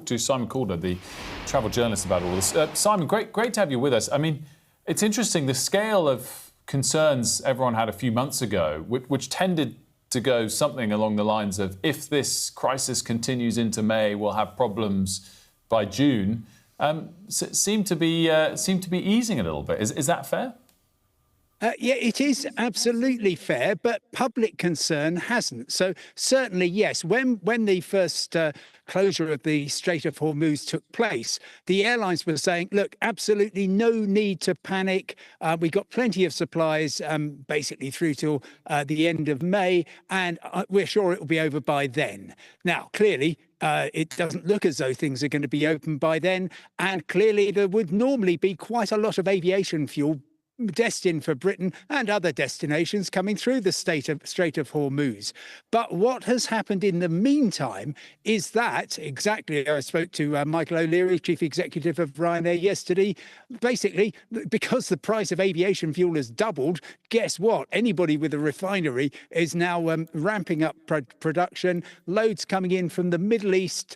to Simon Calder, the travel journalist, about all this. Simon, great to have you with us. I mean, it's interesting, the scale of concerns everyone had a few months ago, which tended to go something along the lines of, if this crisis continues into May, we'll have problems by June, seem to be easing a little bit. Is that fair? Yeah, it is absolutely fair, but public concern hasn't. So certainly, yes, when the first closure of the Strait of Hormuz took place, the airlines were saying, look, absolutely no need to panic. We've got plenty of supplies basically through till the end of May, and we're sure it will be over by then. Now, clearly, it doesn't look as though things are going to be open by then, and clearly there would normally be quite a lot of aviation fuel destined for Britain and other destinations coming through the Strait of Hormuz. But what has happened in the meantime is that, exactly, I spoke to Michael O'Leary, Chief Executive of Ryanair, yesterday. Basically, because the price of aviation fuel has doubled, guess what? Anybody with a refinery is now ramping up production. Loads coming in from the Middle East,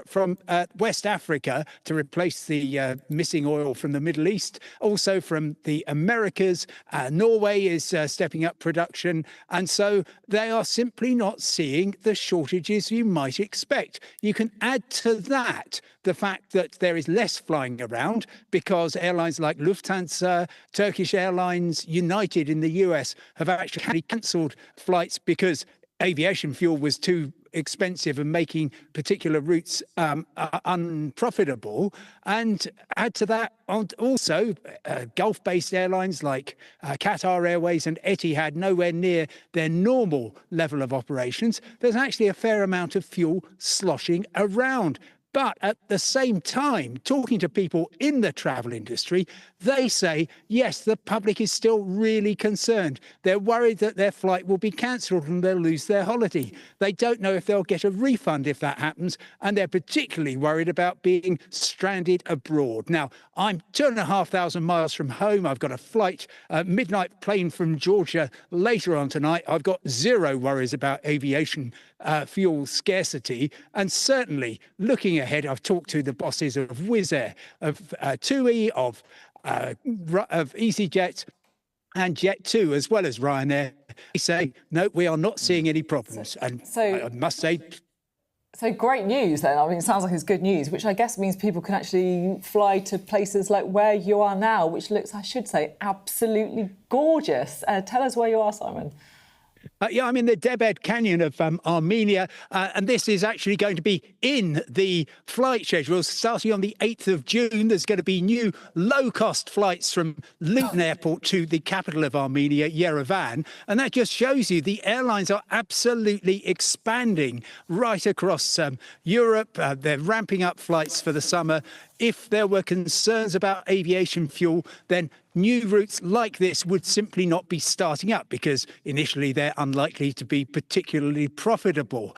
from West Africa to replace the missing oil from the Middle East. Also from the Americas, Norway is stepping up production, and so they are simply not seeing the shortages you might expect. You can add to that the fact that there is less flying around because airlines like Lufthansa, Turkish Airlines, United in the US have actually cancelled flights because aviation fuel was too expensive and making particular routes unprofitable. And add to that also Gulf-based airlines like Qatar Airways and Etihad nowhere near their normal level of operations. There's actually a fair amount of fuel sloshing around. But at the same time, talking to people in the travel industry, they say, yes, the public is still really concerned. They're worried that their flight will be cancelled and they'll lose their holiday. They don't know if they'll get a refund if that happens, and they're particularly worried about being stranded abroad. Now, I'm 2,500 miles from home. I've got a flight, midnight plane from Georgia later on tonight. I've got zero worries about aviation fuel scarcity. And certainly, looking ahead, I've talked to the bosses of Wizz Air, of TUI, of EasyJet and Jet2, as well as Ryanair. They say, no, we are not seeing any problems. And I must say... So great news then. I mean, it sounds like it's good news, which I guess means people can actually fly to places like where you are now, which looks, I should say, absolutely gorgeous. Tell us where you are, Simon. Yeah, I'm in the Debed Canyon of Armenia, and this is actually going to be in the flight schedule. Starting on the 8th of June, there's going to be new low-cost flights from Luton Airport to the capital of Armenia, Yerevan. And that just shows you the airlines are absolutely expanding right across Europe. They're ramping up flights for the summer. If there were concerns about aviation fuel, then new routes like this would simply not be starting up because initially they're unlikely to be particularly profitable.